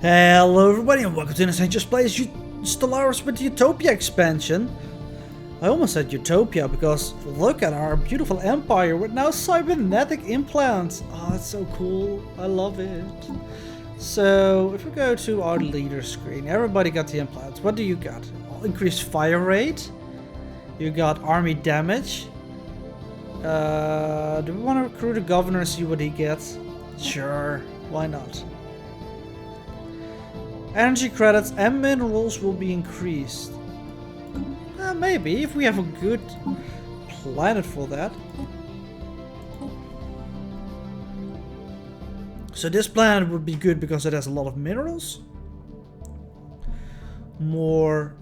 Hello everybody and welcome to an Ascension plays Stellaris with the Utopia expansion. I almost said Utopia because look at our beautiful empire with now cybernetic implants. Oh, that's so cool. I love it. So if we go to our leader screen, everybody got the implants. What do you got? Increased fire rate. You got army damage. Do we want to recruit a governor and see what he gets? Sure, why not? Energy credits and minerals will be increased. Maybe, if we have a good planet for that. So this planet would be good because it has a lot of minerals. Our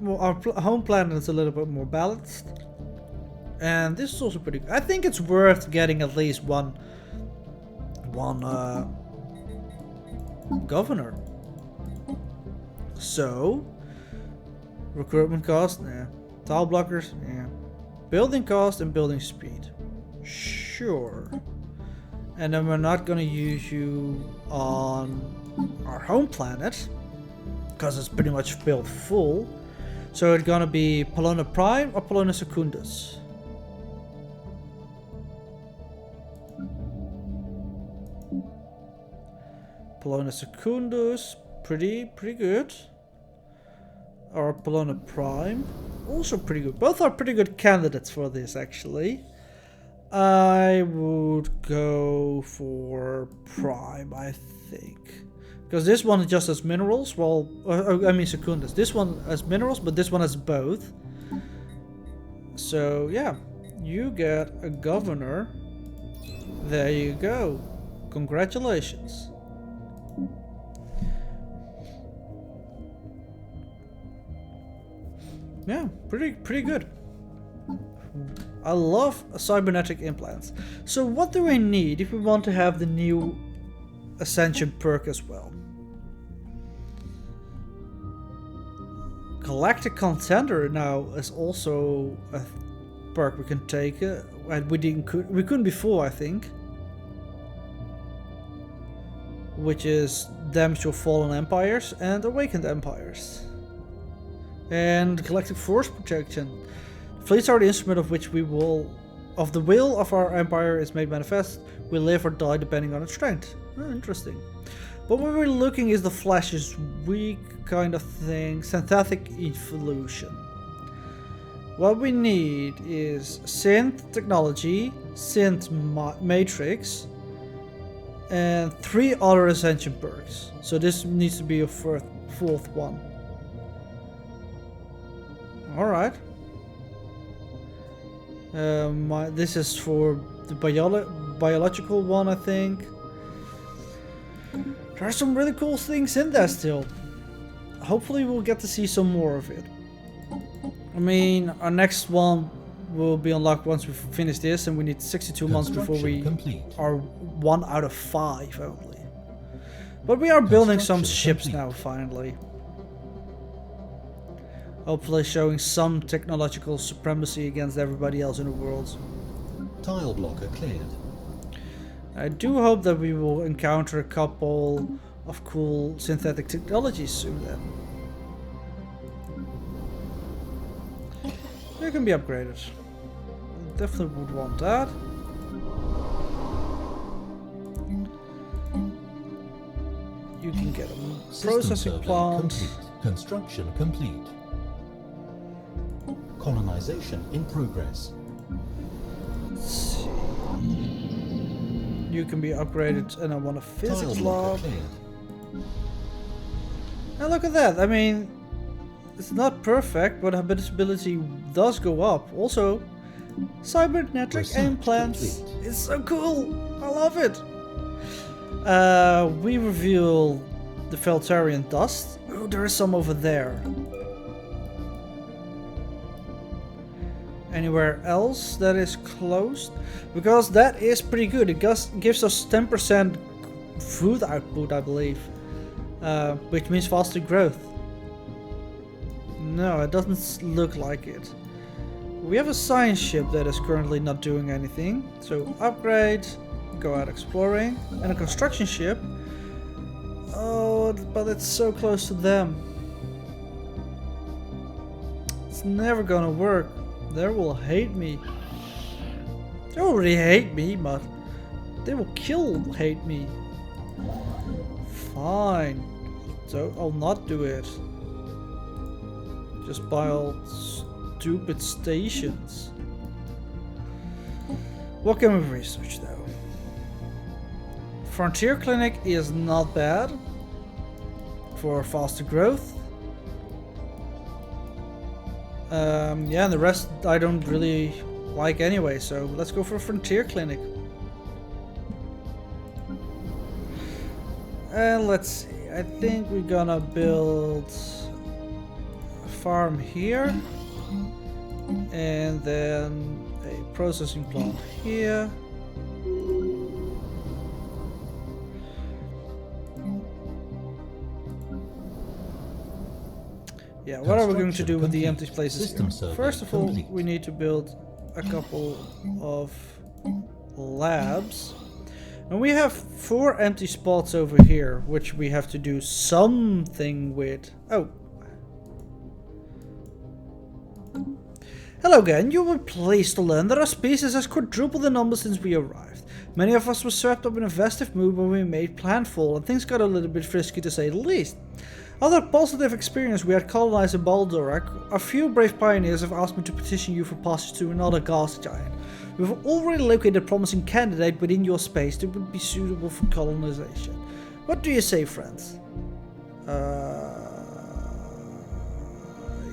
home planet is a little bit more balanced. And this is also pretty good. I think it's worth getting at least one governor. So, recruitment cost, yeah. Tile blockers, yeah. Building cost and building speed, sure. And then we're not gonna use you on our home planet because it's pretty much built full. So it's gonna be Polona Prime or Polona Secundus. Polona Secundus. Pretty good. Or Polona Prime, also pretty good. Both are pretty good candidates for this, actually. I would go for Prime, I think, because this one just has minerals. Well, I mean Secundus. This one has minerals, but this one has both. So yeah, you get a governor. There you go. Congratulations. Yeah, pretty good. I love cybernetic implants. So what do we need if we want to have the new Ascension perk as well? Galactic Contender now is also a perk we can take. And we couldn't before, I think. Which is damage to fallen empires and awakened empires. And galactic force protection. Fleets are the instrument of which the will of our empire is made manifest. We live or die depending on its strength. Oh, interesting. But what we're looking is the Flash's weak kind of thing. Synthetic evolution. What we need is synth technology, synth matrix, and 3 other Ascension perks. So this needs to be a fourth one. Alright. This is for the biological one, I think. There are some really cool things in there still. Hopefully we'll get to see some more of it. I mean, our next one will be unlocked once we finish this, and we need 62 months before we are 1 out of 5 only. But we are building some ships now, finally. Hopefully showing some technological supremacy against everybody else in the world. Tile blocker cleared. I do hope that we will encounter a couple of cool synthetic technologies soon then. They can be upgraded. Definitely would want that. You can get a processing plant. Complete. Construction complete. Colonization in progress. Let's see. You can be upgraded, and I want a physics lab. And look at that. I mean, it's not perfect, but habitability does go up. Also, cybernetic implants. It's so cool. I love it. We reveal the Feltarian dust. Oh, there is some over there. Anywhere else that is closed? Because that is pretty good. It gives us 10% food output, I believe. Which means faster growth. No, it doesn't look like it. We have a science ship that is currently not doing anything. So upgrade, go out exploring. And a construction ship. Oh, but it's so close to them. It's never gonna work. They will hate me. They already hate me, but they will hate me. Fine. So I'll not do it. Just buy all stupid stations. What can we research though? Frontier Clinic is not bad for faster growth. Yeah, and the rest I don't really like anyway, so let's go for Frontier Clinic. And let's see, I think we're gonna build a farm here and then a processing plant here. Yeah, what are we going to do with the empty places here? First of all, we need to build a couple of labs. And we have 4 empty spots over here, which we have to do something with. Oh. Hello again, you were pleased to learn that our species has quadrupled in number since we arrived. Many of us were swept up in a festive mood when we made planfall, and things got a little bit frisky to say the least. Other positive experience we had colonizing Baldorak, a few brave pioneers have asked me to petition you for passage to another gas giant. We've already located a promising candidate within your space that would be suitable for colonization. What do you say, friends?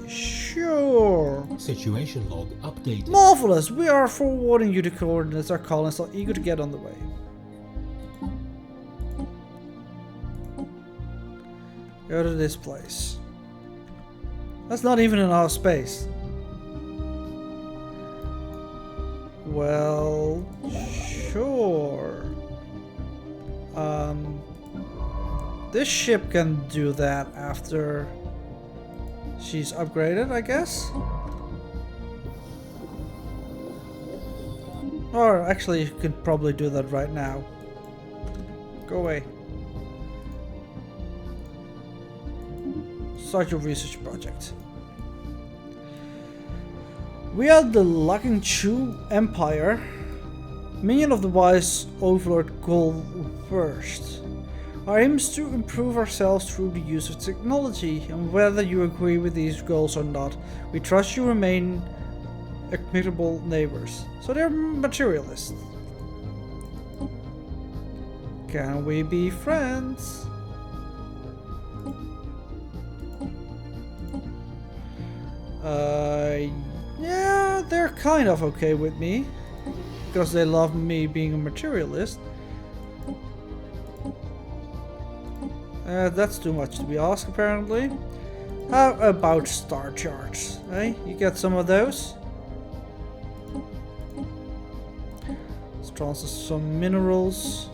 Sure. Situation log updated. Marvelous! We are forwarding you the coordinates. Our colonists are eager to get on the way. Go to this place. That's not even in our space. Well, sure. This ship can do that after she's upgraded, I guess? Or actually, you could probably do that right now. Go away. Start your research project. We are the Chu Empire, minion of the wise overlord Gol first. Our aim is to improve ourselves through the use of technology, and whether you agree with these goals or not, we trust you remain equitable neighbors. So they're materialists. Can we be friends? Yeah, they're kind of okay with me, because they love me being a materialist. That's too much to be asked, apparently. How about star charts, eh? You get some of those? Let's transfer some minerals.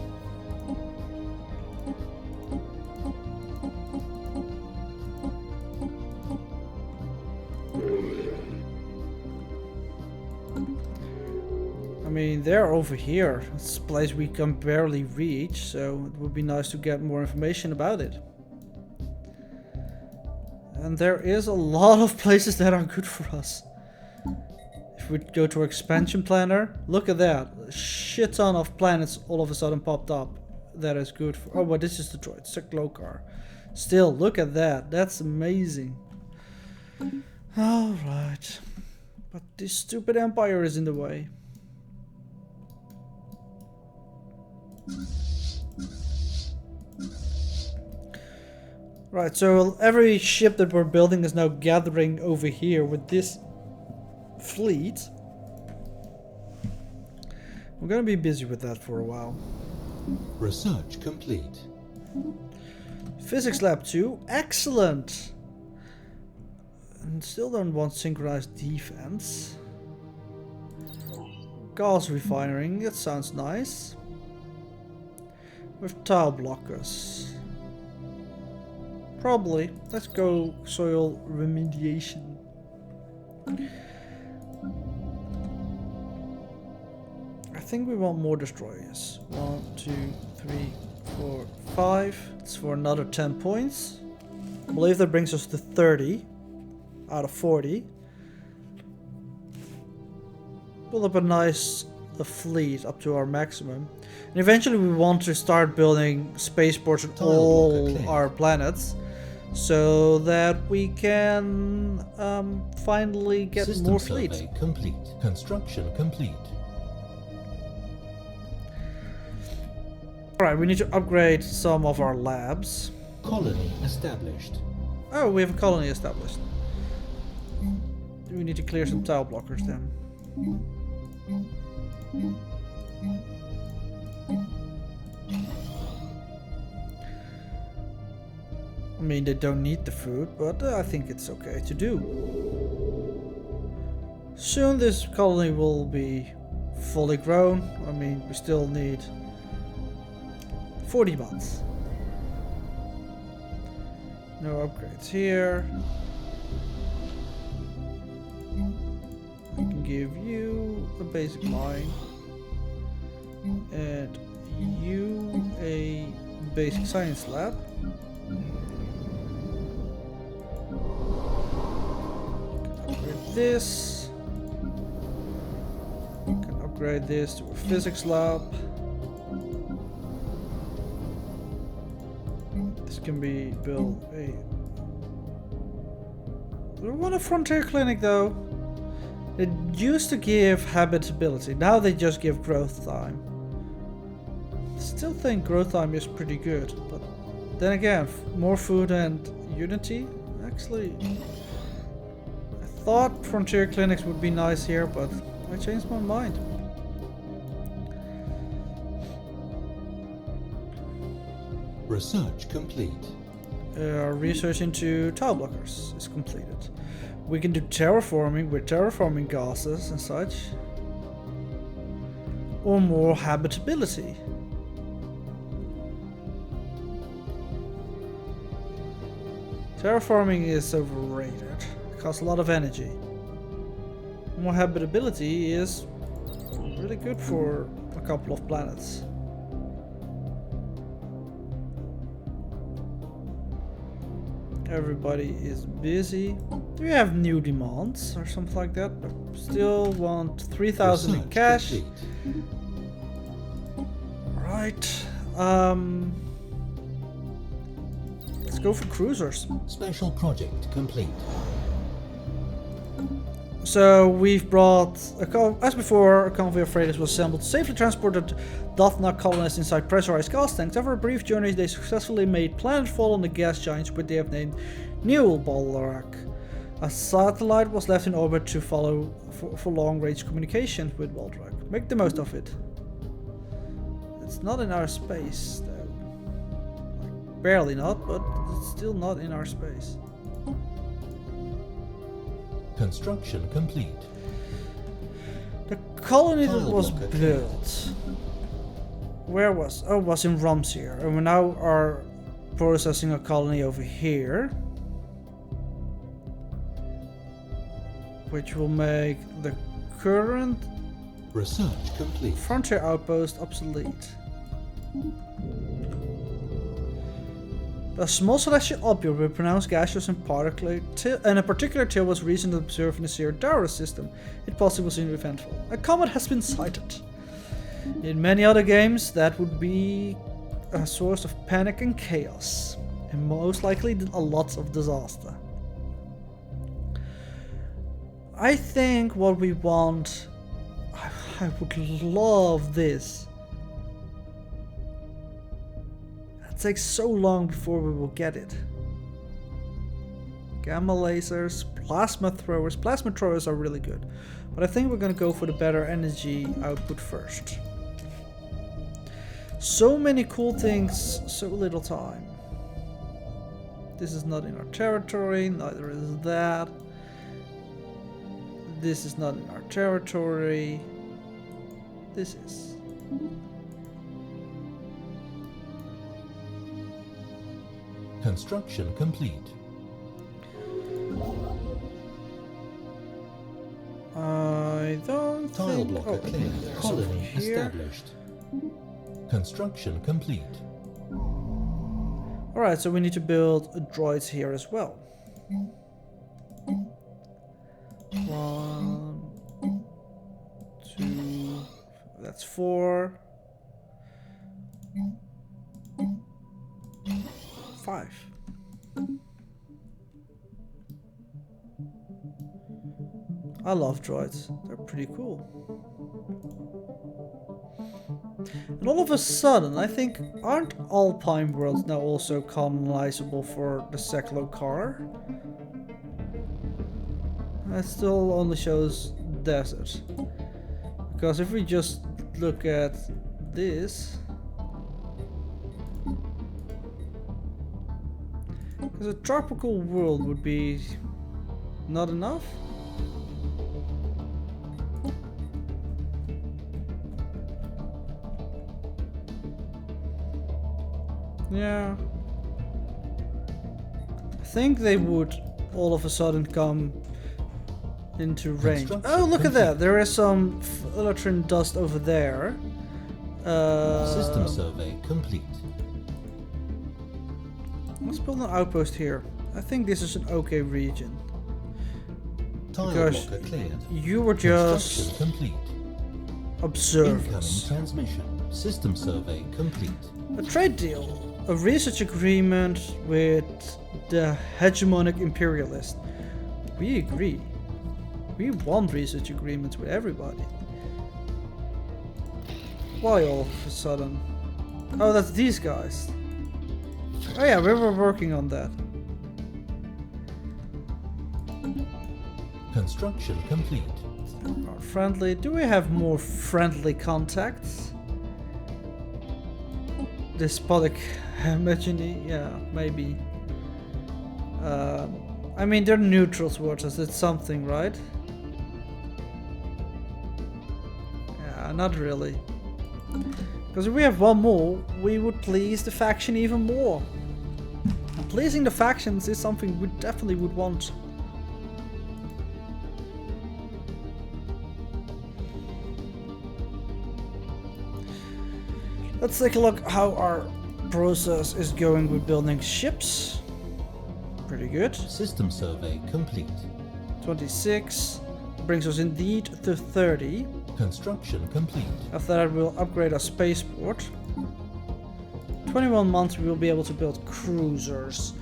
I mean, they're over here. It's a place we can barely reach, so it would be nice to get more information about it. And there is a lot of places that are good for us. If we go to our expansion planner, look at that. A shit ton of planets all of a sudden popped up. That is good for... Oh, but this is the droid. It's a Glokar. Still, look at that. That's amazing. Alright. But this stupid empire is in the way. Right, so every ship that we're building is now gathering over here with this fleet. We're gonna be busy with that for a while. Research complete. Physics lab 2, excellent! And still don't want synchronized defense. Gas refinery, that sounds nice. With tile blockers. Probably. Let's go soil remediation. I think we want more destroyers. 1, 2, 3, 4, 25. It's for another 10 points. I believe that brings us to 30 out of 40. Build up a nice fleet up to our maximum. And eventually we want to start building spaceports on all our planets, so that we can finally get System more survey fleet. complete. Construction complete. Alright, we need to upgrade some of our labs. Colony established. Oh, we have a colony established. We need to clear some tile blockers then. I mean, they don't need the food, but I think it's okay to do. Soon this colony will be fully grown. I mean, we still need 40 months. No upgrades here. I can give you a basic line and you a basic science lab. Can upgrade this. Can upgrade this to a physics lab. This can be built a. We want a frontier clinic though. It used to give habitability, now they just give growth time. Still think growth time is pretty good, but then again, more food and unity? Actually, I thought frontier clinics would be nice here, but I changed my mind. Research complete. Research into tile blockers is completed. We can do terraforming with terraforming gases and such. Or more habitability. Terraforming is overrated. It costs a lot of energy. More habitability is really good for a couple of planets. Everybody is busy. Do we have new demands or something like that? I still want 3,000 in cash. Right. Let's go for cruisers. Special project complete. So we've brought, as before, a convoy of freighters was assembled to safely transport the Dothna colonists inside pressurized gas tanks. After a brief journey, they successfully made planetfall on the gas giants, which they have named New Balrak. A satellite was left in orbit to follow for long-range communication with Balrak. Make the most of it. It's not in our space, though. Like, barely not, but it's still not in our space. Construction complete. The colony that was built. Where was? Oh, it was in Rumsir. And we now are processing a colony over here. Which will make the current research complete. Frontier outpost obsolete. A small celestial object with pronounced gaseous and particular and a particular tail was recently observed in the Stellaris system. It possibly was eventful. A comet has been sighted. In many other games, that would be a source of panic and chaos, and most likely a lot of disaster. I think what we want, I would love this. It takes so long before we will get it. Gamma lasers, plasma throwers. Plasma throwers are really good, but I think we're gonna go for the better energy output first. So many cool things, so little time. This is not in our territory, neither is that. This is not in our territory. This is. Construction complete. I don't Tile think... blocker oh, clear. there's Colony over here. established. Construction complete. Alright, so we need to build droids here as well. 1, 2, that's 4, 5. I love droids, they're pretty cool. And all of a sudden, I think, aren't Alpine worlds now also colonizable for the Seklo car? That still only shows desert. Because if we just look at this... Because a tropical world would be not enough? Yeah. I think they would all of a sudden come into range. Oh, look at that! There is some Electron dust over there. System survey complete. Let's build an outpost here. I think this is an okay region. Tile Because blocker cleared. you were just Construction complete. Incoming observers. transmission. System survey complete. A trade deal. A research agreement with the hegemonic imperialist. We agree. We want research agreements with everybody. Why all of a sudden? Oh, that's these guys. Oh yeah, we were working on that. Construction complete. Are friendly. Do we have more friendly contacts? Despotic Imagine, yeah, maybe. I mean, they're neutral towards us. It's something, right? Yeah, not really. Because if we have one more, we would please the faction even more. And pleasing the factions is something we definitely would want. Let's take a look how our process is going with building ships. Pretty good. System survey complete. 26 brings us indeed to 30. Construction complete. After that we'll upgrade our spaceport. 21 months we will be able to build cruisers.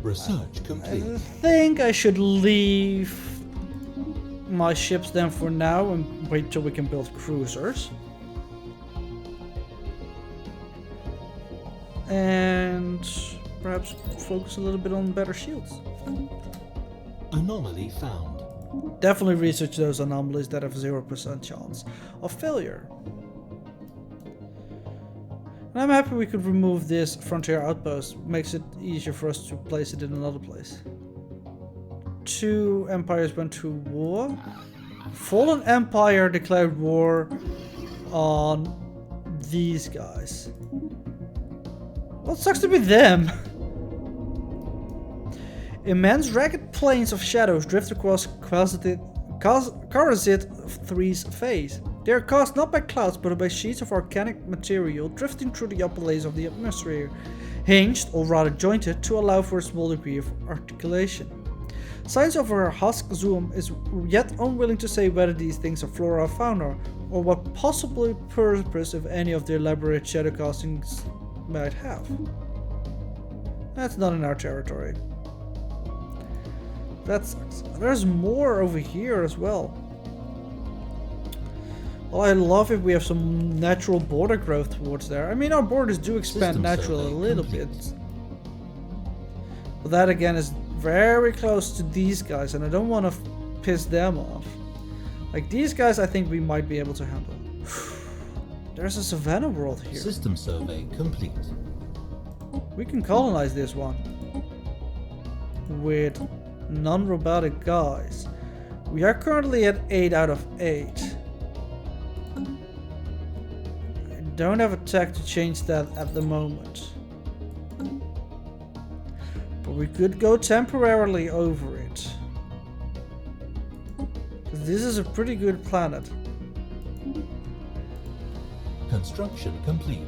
Research I complete. think I should leave my ships then for now and wait till we can build cruisers. And perhaps focus a little bit on better shields. Anomaly found. Definitely research those anomalies that have 0% chance of failure. And I'm happy we could remove this frontier outpost. Makes it easier for us to place it in another place. 2 empires went to war. Fallen Empire declared war on these guys. Well, it sucks to be them. Immense ragged plains of shadows drift across Karazit 3's face. They are caused not by clouds but by sheets of organic material drifting through the upper layers of the atmosphere, hinged or rather jointed to allow for a small degree of articulation. Science over our husk zoom is yet unwilling to say whether these things are flora or fauna, or what possible purpose if any of the elaborate shadow castings might have. That's not in our territory. That sucks. There's more over here as well. Well, I love if we have some natural border growth towards there. I mean, our borders do expand naturally a little bit. But that again is very close to these guys, and I don't want to piss them off. Like these guys, I think we might be able to handle. There's a savannah world here. System survey complete. We can colonize this one with non-robotic guys. We are currently at 8 out of 8. I don't have a tech to change that at the moment. But we could go temporarily over it. This is a pretty good planet. Construction complete.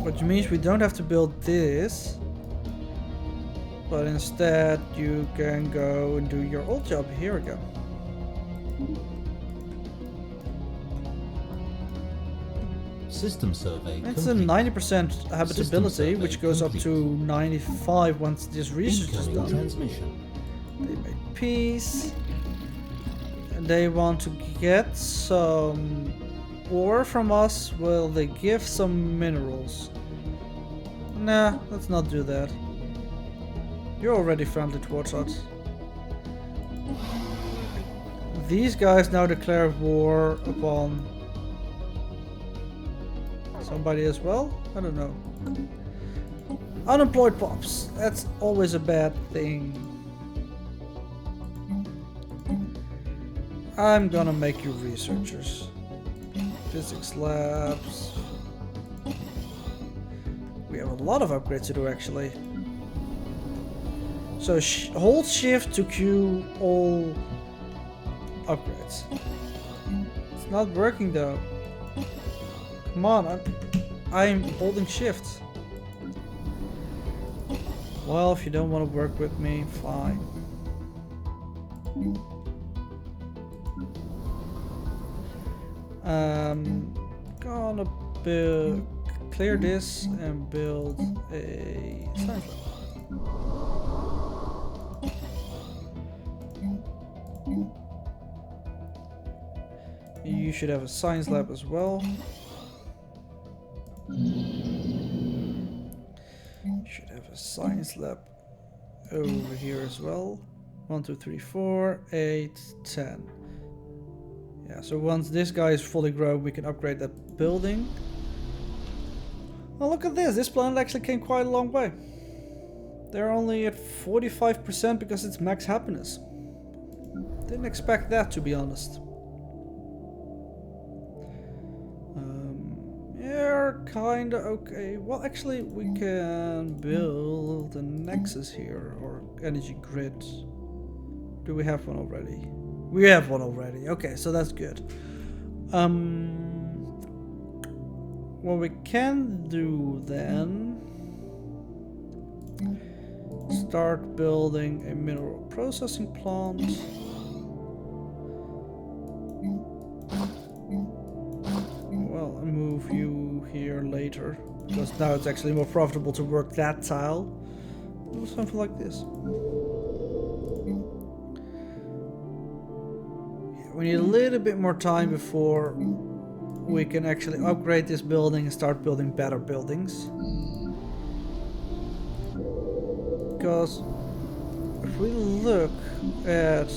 Which means we don't have to build this. But instead you can go and do your old job here again. System survey It's complete. a 90% habitability, System which goes complete. up to 95 once this research is Incoming done. transmission. They made peace. And they want to get some ore from us. Will they give some minerals? Nah, let's not do that. You're already friendly towards us. These guys now declare war upon somebody as well? I don't know. Unemployed pops. That's always a bad thing. I'm gonna make you researchers. Physics labs. We have a lot of upgrades to do actually. So hold shift to queue all upgrades. It's not working though. Come on, I'm holding shift. Well, if you don't want to work with me, fine. Gonna build, clear this and build a science lab. You should have a science lab as well. You should have a science lab over here as well. 1, 2, 3, 4, 8, 10. Yeah, so once this guy is fully grown, we can upgrade that building. Oh, look at this. This planet actually came quite a long way. They're only at 45% because it's max happiness. Didn't expect that, to be honest. Yeah, kinda okay. Well, actually, we can build a nexus here, or energy grid. Do we have one already? We have one already. Okay, so that's good. What we can do then, start building a mineral processing plant. Well, I'll move you here later, because now it's actually more profitable to work that tile. Do something like this. We need a little bit more time before we can actually upgrade this building and start building better buildings. Because if we look at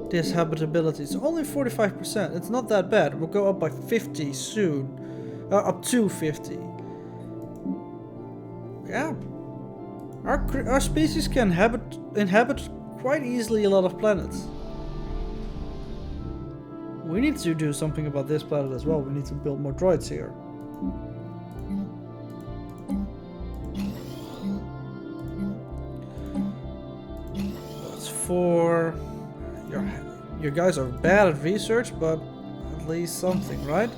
this habitability, it's only 45%. It's not that bad. We'll go up by 50 soon. Up to 50. Yeah. Our species can inhabit quite easily a lot of planets. We need to do something about this planet as well. We need to build more droids here. That's 4. Your guys are bad at research, but at least something, right?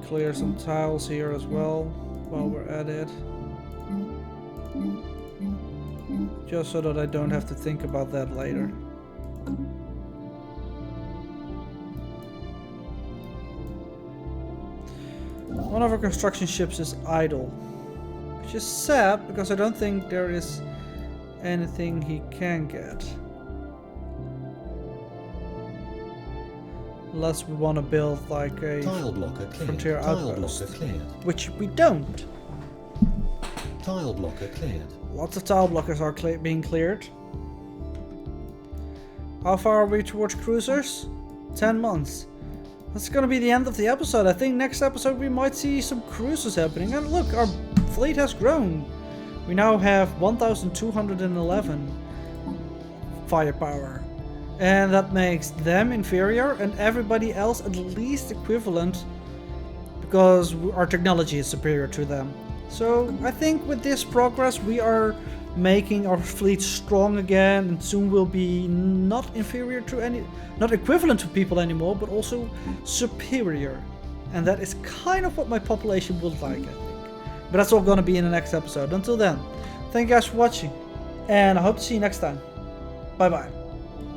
Clear some tiles here as well while we're at it. Just so that I don't have to think about that later. One of our construction ships is idle, which is sad because I don't think there is anything he can get. Unless we want to build like a Tile blocker cleared. frontier Tile outpost, blocker cleared. which we don't. Tile blocker cleared. Lots of tile blockers are being cleared. How far are we towards cruisers? 10 months. That's gonna be the end of the episode. I think next episode we might see some cruisers happening. And look, our fleet has grown. We now have 1,211 firepower. And that makes them inferior and everybody else at least equivalent, because our technology is superior to them. So I think with this progress we are making our fleet strong again, and soon we'll be not inferior to not equivalent to people anymore, but also superior. And that is kind of what my population would like, I think. But that's all gonna be in the next episode. Until then, thank you guys for watching, and I hope to see you next time. Bye bye.